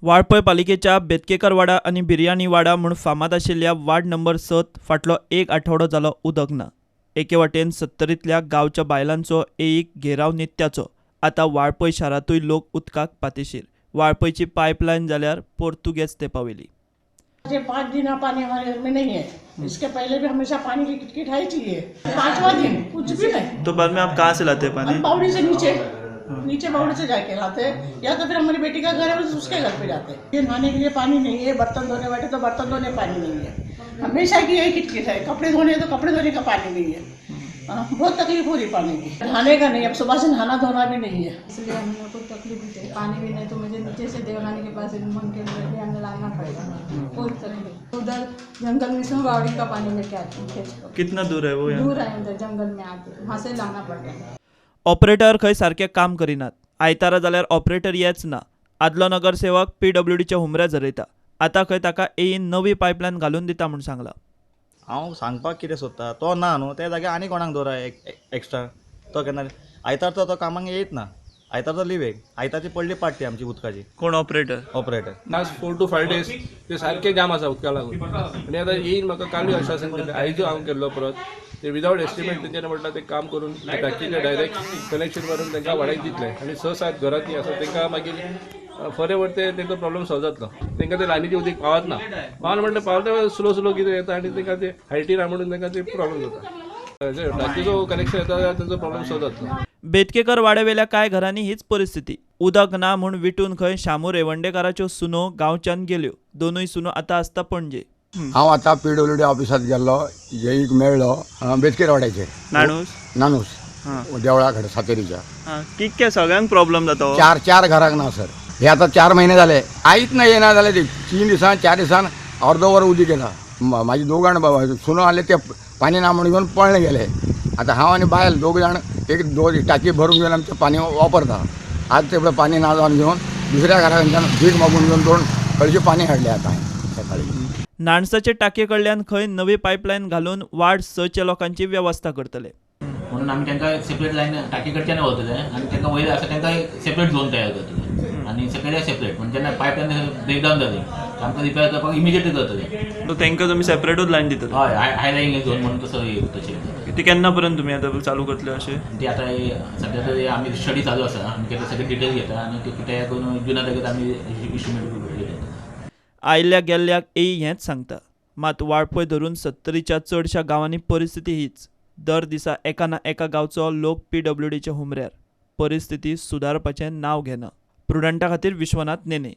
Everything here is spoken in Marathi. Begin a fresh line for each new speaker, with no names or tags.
वाळपय पालिकेच्या बेतकेकर वाडा आणि बिर्याणी वाडा म्हूण फामाद आशिल्ल्या वार्ड नंबर 7 फाटलो एक आठवडो जालो उदक ना। एके वटेन 70तल्या गांवच्या बायलांचो एक घेराव नित्याचो। आतां वाळपय शारांतूय लोक उदकाक पातेशीर। वाळपयची पायपलायन जाल्यार पोर्तुगेज तेंपावेली।
5 दिन पानी हमारे घर में नहीं है। इसके पहले भी हमेशा पानी की किटकिट है चाहिए। 5वां दिन कुछ भी नहीं।
तो बाद में आप कहाँ से लाते पानी?
हम बावड़ी से नीचे बावड़ी से जाके लाते हैं, या तो फिर हमारी बेटी का घर है उसके घर पे जाते हैं। ये नहाने के लिए पानी नहीं है, बर्तन धोने बैठे तो बर्तन धोने पानी नहीं है। हमेशा की यही किटकिट है। कपड़े धोने तो कपड़े धोने का पानी नहीं है। बहुत तकलीफ हो रही पानी की। नहाने का नहीं, अब सुबह से नहाना धोना भी नहीं है,
इसलिए हमें को तकलीफ होती है। पानी भी नहीं तो मुझे नीचे से देवरानी के पास मन के लिए अंदर लाना पड़ेगा। कोई तरह उधर जंगल में से बावड़ी का पानी लेके आती हूँ खेत को।
कितना दूर है वो यहाँ?
दूर है, अंदर जंगल में आके वहाँ से लाना पड़ेगा।
ऑपरेटर खंय सारके काम करिनात। आयतारा जाल्यार ऑपरेटर येच ना। आदलो नगरसेवक PWDच्या हुमऱ्या झरयता। आतां खंय ताका येयन नवी पायपलायन घालून दिता म्हूण सांगला।
हांव सांगपाक कितें सोदतां, तो ना न्हू त्या जाग्यार आनी कोणाक दवरा एक्स्ट्रा। तो केन्ना आयतार तो कामाक येयत ना। आयतार तो लिवेक, आयतारची पडली पाट ती आमची उदकाची।
कोण ऑपरेटर?
लास्ट 4 to 5 days ते सारखे जाम आसा उदका लागून। आनी आतां येईन म्हाका कालूय आश्वासन दिलें, आयजूय हांव केल्लो परत। ते विदावट एस्टिमेट तेंच्यानी म्हटलं ते काम करून टाकीचें डायरेक्ट कनेक्शन मारून तांकां वाड्याक दितले। आनी 6-7 घरां तीं आसा तांकां मागीर फॉरएवर तेंचो प्रॉब्लम सॉल्व जातलो। तांकां ते लायनीचें उदक पावत ना। म्हटल्यार पावता स्लो कितें येता आनी तांकां ते हायटीन ना म्हणून तांकां ते प्रॉब्लम जाता। टाकीचो कनेक्शन येता जाल्यार तांचो प्रॉब्लम सॉल्व जातलो।
बेतकेकर वाड्यावेल्या कांय घरांनी हीच परिस्थिती। उदक ना म्हूण विटून खंय शामू रेवंडेकाराच्यो सुनो गांवच्यान गेल्यो। दोनूय सुनो आतां आसता पणजे।
हांव आतां PWD ऑफिसांत गेल्लो, एक मेळ्ळो बेतकेर वाड्याचेर नानूस देवळा कडेन सातेरीच्या।
कितके सगळ्यांक प्रॉब्लेम जाता?
चार घराक ना सर। हे आतां 4 महिने जाले, आयत ना येना जाल्यार ते 3 दिसान 4 दिसान अर्द वर उदीक येता। म्हाजे 2 जाण सुनो आले ते पाणी ना म्हणून घेवन पळणे गेले। आतां हांव आनी बायल 2 जाण एक 2 टाकी भरून घेवन आमचें पाणी वापरता। आज ते पाणी ना जावन घेवन दुसऱ्या घरांच्यान भीक मागून घेवन 2 कळशी पाणी हाडलें आतां सकाळी।
नाणसाचे टाकये कडल्यान खंय नवी पायपलायन घालून वार्ड 6च्या लोकांची व्यवस्था करतले।
म्हणून आमी तांकां सेपरेट लायन टाकी कडच्यान वतले आनी तांकां वयर आसा तांकां सेपरेट झोन तयार करतले आनी सकयल्या सेपरेट म्हणजे जेन्ना पायपलायन ब्रेकडावन जाली आमकां रिपेर करपाक इमिजिएटली करतले।
तो तांकां तुमी सेपरेटूच लायन दितले?
हय, हाय लायन झोन म्हणून तसो तशें।
ती केन्ना पर्यंत तुमी आतां चालू करतले अशें?
ती आतां सद्या तरी आमी स्टडी चालू आसा। आमी तेका सगळे डिटेल घेता आनी ते तयार करून जुना तारखेर आमी इश्यूमेंट घेता।
आयल्या गेल्ल्याक येई हेंच सांगता। मात वाळपय धरून 70च्या चडशा गांवांनी परिस्थिती हीच। दर दिसा एका ना एका गांवचो लोक PWDच्या हुमऱ्यार। परिस्थिती सुदारपाचें नांव घेना। प्रुडंटा खातीर विश्वनाथ नेने।